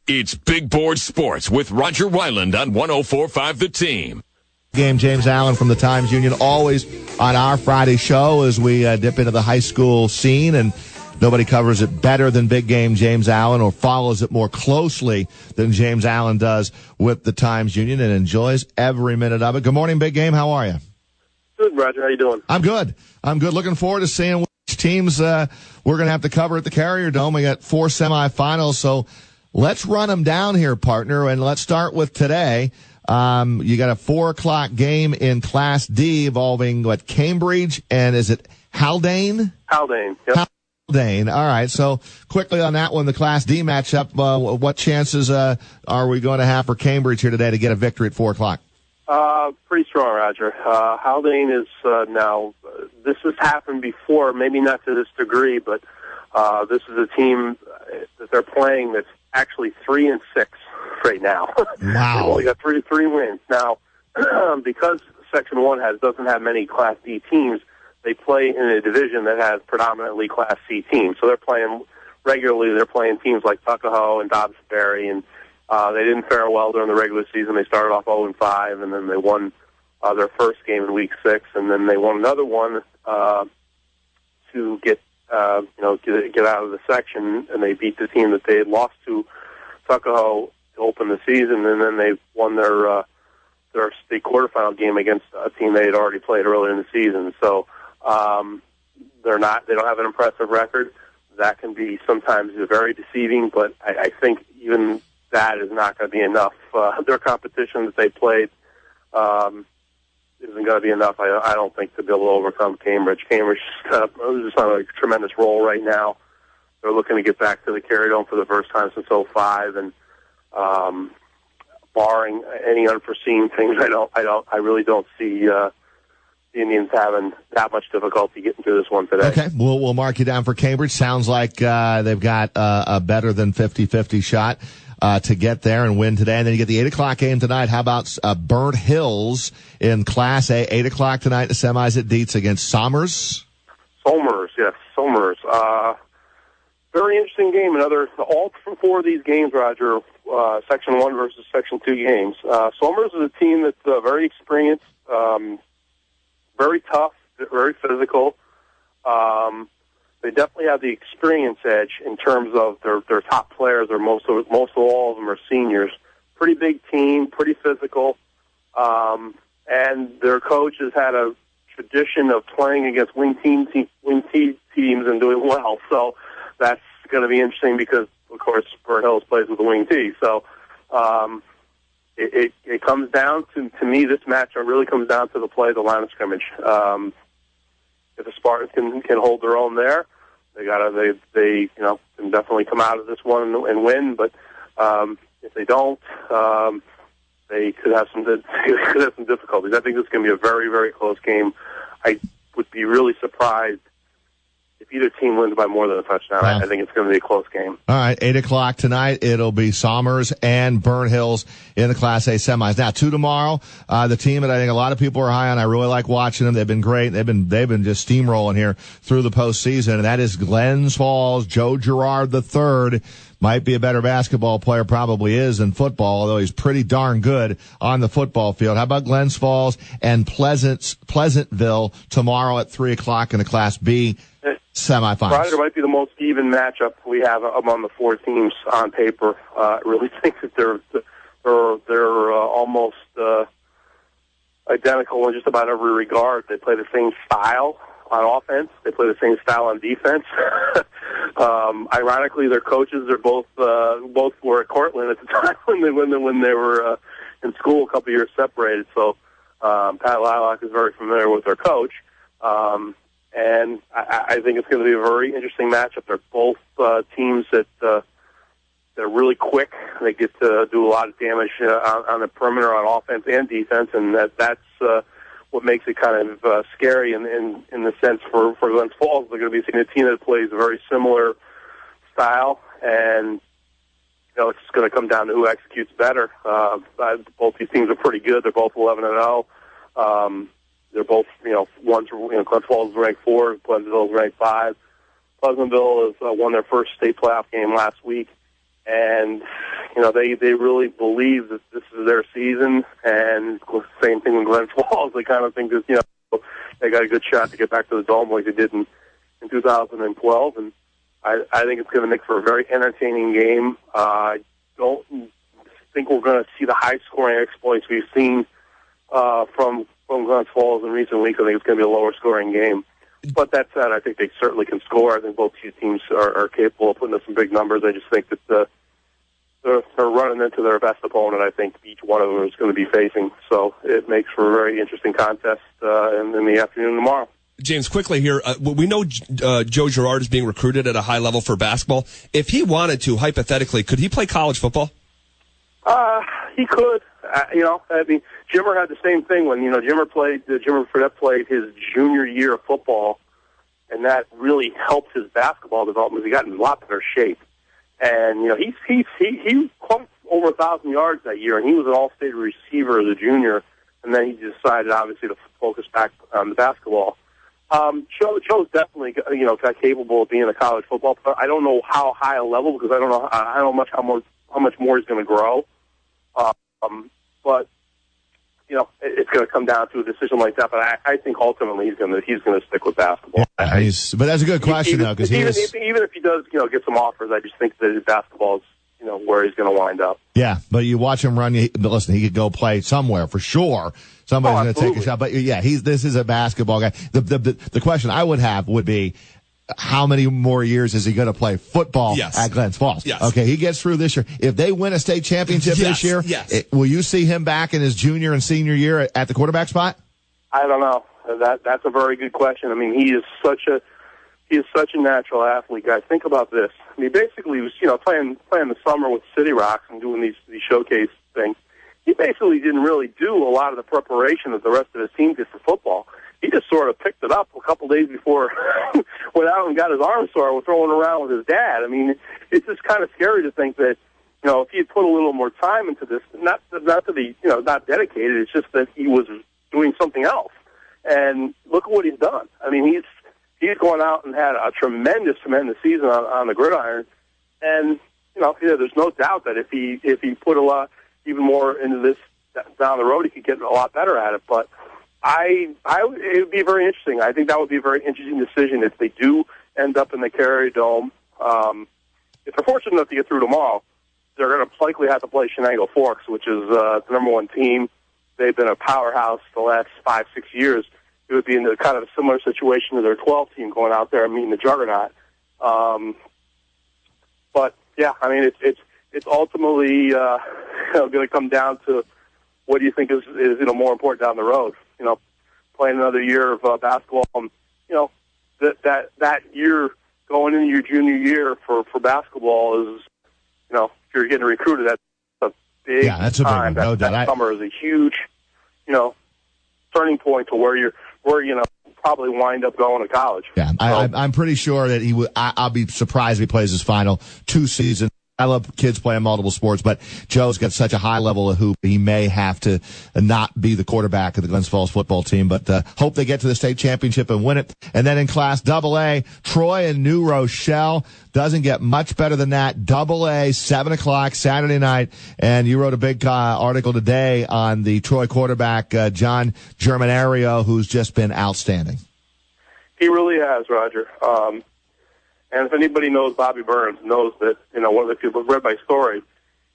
It's Big Board Sports with Roger Wyland on 104.5 The Team. Game James Allen from the Times-Union, always on our Friday show as we dip into the high school scene, and nobody covers it better than Big Game James Allen or follows it more closely than James Allen does with the Times-Union and enjoys every minute of it. Good morning, Big Game. How are you? Good, Roger. How you doing? I'm good. Looking forward to seeing which teams we're going to have to cover at the Carrier Dome. We got 4 semifinals, so let's run them down here, partner, and let's start with today. You got a 4:00 game in Class D involving, Cambridge, and is it Haldane? Haldane, yep. Haldane. All right, so quickly on that one, the Class D matchup, what chances are we going to have for Cambridge here today to get a victory at 4:00? Pretty strong, Roger. Haldane is now, this has happened before, maybe not to this degree, but this is a team that they're playing that's actually 3-6 right now. Wow. They've only got three wins. Now, because Section 1 doesn't have many Class D teams, they play in a division that has predominantly Class C teams. So they're playing regularly. They're playing teams like Tuckahoe and Dobbs-Ferry, and they didn't fare well during the regular season. They started off 0-5, and then they won their first game in Week 6, and then they won another one to get out of the section, and they beat the team that they had lost to, Tuckahoe, to open the season, and then they won their state quarterfinal game against a team they had already played earlier in the season. So they don't have an impressive record. That can be sometimes very deceiving, but I think even that is not going to be enough. Their competition that they played isn't going to be enough, I don't think, to be able to overcome Cambridge. Cambridge is just on a tremendous roll right now. They're looking to get back to the Carrier Dome for the first time since 2005, and barring any unforeseen things, I really don't see the Indians having that much difficulty getting through this one today. Okay, we'll mark you down for Cambridge. Sounds like they've got a better than 50-50 shot to get there and win today. And then you get the 8:00 game tonight. How about Burnt Hills in Class A, 8:00 tonight, the semis at Dietz against Somers? Somers, yes, Somers. Very interesting game. All 4 of these games, Roger, Section 1 versus Section 2 games. Somers is a team that's very experienced, very tough, very physical. They definitely have the experience edge in terms of their top players, or most of all of them are seniors. Pretty big team, pretty physical, and their coach has had a tradition of playing against wing teams and doing well. So that's going to be interesting because, of course, Burnt Hills plays with the wing T. So it comes down to me, this matchup really comes down to the play of the line of scrimmage. If the Spartans can hold their own there, they can definitely come out of this one and win. But if they don't, they could have some difficulties. I think this is going to be a very, very close game. I would be really surprised if either team wins by more than a touchdown. Wow. I think it's going to be a close game. All right, 8:00 tonight. It'll be Somers and Burnt Hills in the Class A semis. Now, 2 tomorrow. The team that I think a lot of people are high on. I really like watching them. They've been great. They've been just steamrolling here through the postseason, and that is Glens Falls. Joe Girard III might be a better basketball player, probably is, in football, although he's pretty darn good on the football field. How about Glens Falls and Pleasantville tomorrow at 3:00 in the Class B semifinals? Roger, might be the most even matchup we have among the 4 teams on paper. I really think that they're almost identical in just about every regard. They play the same style on offense. They play the same style on defense. Ironically, their coaches are both were at Cortland at the time when they were in school, a couple years separated. So Pat Lilac is very familiar with their coach. And I think it's going to be a very interesting matchup. They're both teams that they're really quick. They get to do a lot of damage on the perimeter on offense and defense, and that's what makes it kind of scary in the sense for Glens Falls. They're going to be seeing a team that plays a very similar style, and it's just going to come down to who executes better. Both these teams are pretty good. They're both 11-0. They're both, Glens Falls is ranked 4, Pleasantville is ranked 5. Pleasantville has won their first state playoff game last week, and they really believe that this is their season, and same thing with Glens Falls. They kind of think that, they got a good shot to get back to the Dome like they did in 2012, and I think it's going to make for a very entertaining game. I don't think we're going to see the high-scoring exploits we've seen from Glens Falls in recent weeks. I think it's going to be a lower-scoring game. But that said, I think they certainly can score. I think both teams are capable of putting up some big numbers. I just think that they're running into their best opponent. I think each one of them is going to be facing. So it makes for a very interesting contest in the afternoon tomorrow. James, quickly here, we know Joe Girard is being recruited at a high level for basketball. If he wanted to, hypothetically, could he play college football? He could. Jimmer had the same thing when, Jimmer Fredette played his junior year of football, and that really helped his basketball development. He got in a lot better shape. And, he clumped over 1,000 yards that year, and he was an all-state receiver as a junior, and then he decided, obviously, to focus back on the basketball. Joe's definitely, capable of being a college football player. I don't know how high a level, because I don't know how much more he's going to grow. But it's going to come down to a decision like that. But I think ultimately he's going to stick with basketball. Yeah, but that's a good question though, because even if he does get some offers, I just think that his basketball is where he's going to wind up. Yeah, but you watch him run. Listen, he could go play somewhere for sure. Somebody's going to take a shot. But yeah, this is a basketball guy. The question I would have would be, how many more years is he going to play football at Glens Falls? Yes. Okay, he gets through this year. If they win a state championship this year, will you see him back in his junior and senior year at the quarterback spot? I don't know. That's a very good question. I mean, he is such a natural athlete, guys. Think about this. I mean, basically, he was playing the summer with City Rocks and doing these showcase things. He basically didn't really do a lot of the preparation that the rest of his team did for football. He just sort of picked it up a couple days before, went out and got his arm sore and was throwing around with his dad. I mean, it's just kind of scary to think that, if he had put a little more time into this, not to be, not dedicated, it's just that he was doing something else. And look at what he's done. I mean, he's gone out and had a tremendous season on the gridiron. And, there's no doubt that if he put a lot, even more into this down the road, he could get a lot better at it. But it would be very interesting. I think that would be a very interesting decision if they do end up in the Carrier Dome. If they're fortunate enough to get through tomorrow, they're going to likely have to play Shenango Forks, which is the number one team. They've been a powerhouse the last 5-6 years. It would be in kind of a similar situation to their 12 team going out there and meeting the juggernaut. But yeah, I mean, it's ultimately going to come down to what do you think is more important down the road. Playing another year of basketball. That year going into your junior year for basketball is, if you're getting recruited, that's a big that's a big time. No doubt. That summer is a huge, turning point to where probably wind up going to college. Yeah, I'm pretty sure that he would. I'll be surprised if he plays his final 2 seasons. I love kids playing multiple sports, but Joe's got such a high level of hoop, he may have to not be the quarterback of the Glens Falls football team, but hope they get to the state championship and win it. And then in Class AA, Troy and New Rochelle. Doesn't get much better than that. AA, 7 o'clock Saturday night. And you wrote a big article today on the Troy quarterback, John Germanario, who's just been outstanding. He really has, Roger. And if anybody knows Bobby Burns, knows that, one of the people read my story,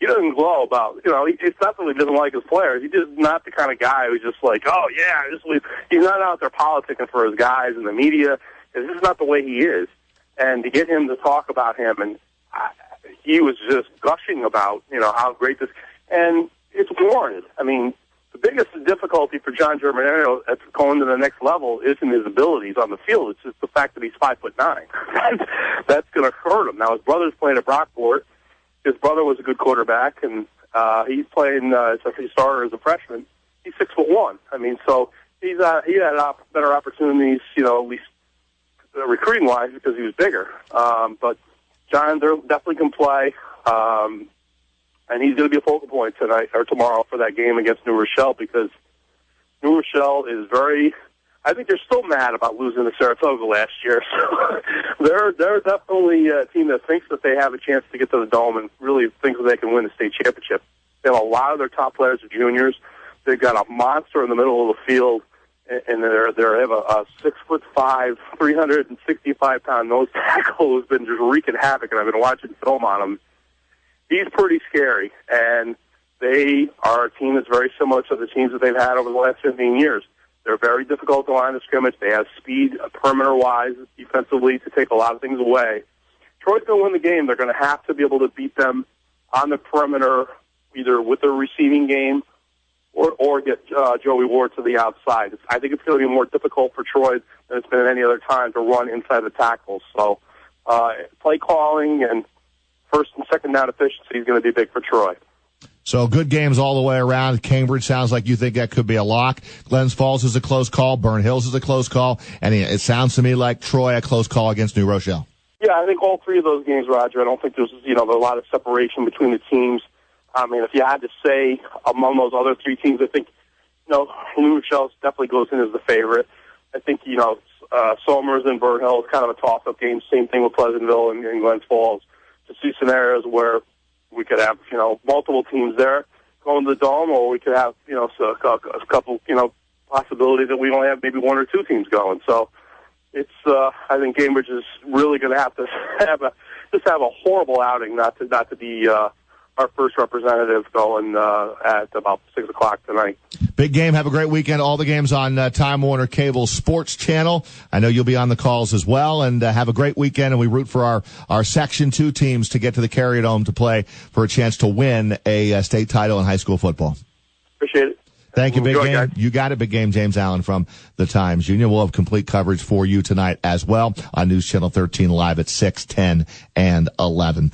he doesn't glow about, it's not that he doesn't like his players. He's just not the kind of guy who's just like, oh, yeah, he's not out there politicking for his guys in the media. This is not the way he is. And to get him to talk about him, and he was just gushing about, how great this, and it's warranted. I mean, the biggest difficulty for John Germanario at going to the next level isn't his abilities on the field. It's just the fact that he's 5'9". That's going to hurt him. Now, his brother's playing at Brockport. His brother was a good quarterback, and he's playing as a starter as a freshman. He's 6'1". I mean, so he had better opportunities, at least recruiting-wise, because he was bigger. But John definitely can play. And he's going to be a focal point tonight or tomorrow for that game against New Rochelle, because New Rochelle is very I think they're still mad about losing to Saratoga last year. So they're definitely a team that thinks that they have a chance to get to the Dome and really thinks that they can win the state championship. They have a lot of their top players are juniors. They've got a monster in the middle of the field, and they have a 6'5", 365-pound nose tackle who's been just wreaking havoc, and I've been watching film on him. He's pretty scary, and they are a team that's very similar to the teams that they've had over the last 15 years. They're very difficult to line of scrimmage. They have speed, perimeter-wise, defensively, to take a lot of things away. Troy's going to win the game. They're going to have to be able to beat them on the perimeter, either with their receiving game or get Joey Ward to the outside. I think it's going to be more difficult for Troy than it's been at any other time to run inside the tackles. So play calling and first and second down efficiency is going to be big for Troy. So good games all the way around. Cambridge sounds like you think that could be a lock. Glens Falls is a close call. Burn Hills is a close call. And it sounds to me like Troy a close call against New Rochelle. Yeah, I think all three of those games, Roger. I don't think there's a lot of separation between the teams. I mean, if you had to say among those other three teams, I think, New Rochelle definitely goes in as the favorite. I think, Somers and Burn Hill is kind of a toss-up game. Same thing with Pleasantville and Glens Falls. To see scenarios where we could have, multiple teams there going to the Dome, or we could have, a couple, possibilities that we only have maybe one or two teams going. So it's, I think Cambridge is really going to have to have a horrible outing not to be, our first representative going at about 6 o'clock tonight. Big game. Have a great weekend. All the games on Time Warner Cable Sports Channel. I know you'll be on the calls as well. And have a great weekend. And we root for our Section 2 teams to get to the Carrier Dome to play for a chance to win a state title in high school football. Appreciate it. Thank you, Big Game. Guys. You got it, Big Game. James Allen from the Times Union. We'll have complete coverage for you tonight as well on News Channel 13 live at 6, 10, and 11.